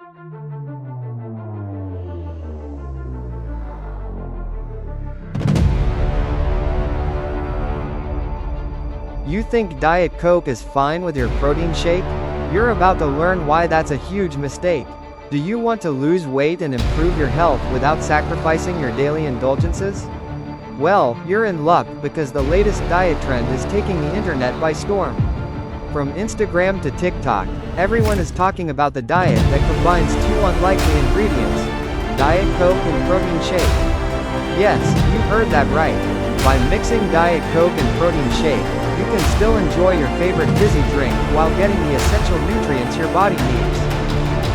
You think Diet Coke is fine with your protein shake? You're about to learn why that's a huge mistake. Do you want to lose weight and improve your health without sacrificing your daily indulgences? Well, you're in luck because the latest diet trend is taking the internet by storm. From Instagram to TikTok, everyone is talking about the diet that combines two unlikely ingredients: Diet Coke and protein shake. Yes, you heard that right. By mixing Diet Coke and protein shake, you can still enjoy your favorite fizzy drink while getting the essential nutrients your body needs.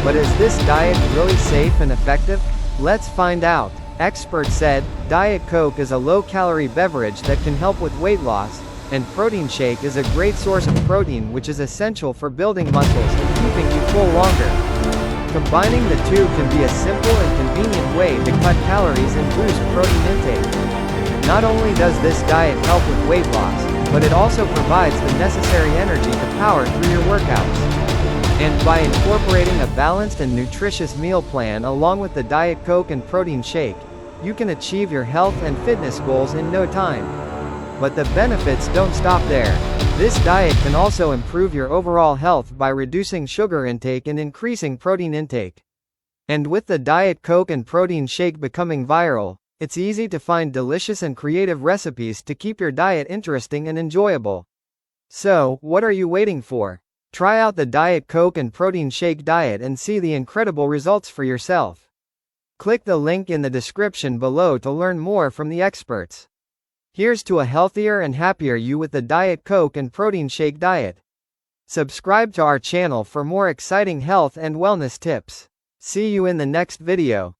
But is this diet really safe and effective? Let's find out. Experts said, Diet Coke is a low-calorie beverage that can help with weight loss, and protein shake is a great source of protein which is essential for building muscles and keeping you full longer. Combining the two can be a simple and convenient way to cut calories and boost protein intake. Not only does this diet help with weight loss, but it also provides the necessary energy to power through your workouts. And by incorporating a balanced and nutritious meal plan along with the Diet Coke and protein shake, you can achieve your health and fitness goals in no time. But the benefits don't stop there. This diet can also improve your overall health by reducing sugar intake and increasing protein intake. And with the Diet Coke and protein shake becoming viral, it's easy to find delicious and creative recipes to keep your diet interesting and enjoyable. So, what are you waiting for? Try out the Diet Coke and protein shake diet and see the incredible results for yourself. Click the link in the description below to learn more from the experts. Here's to a healthier and happier you with the Diet Coke and protein shake diet. Subscribe to our channel for more exciting health and wellness tips. See you in the next video.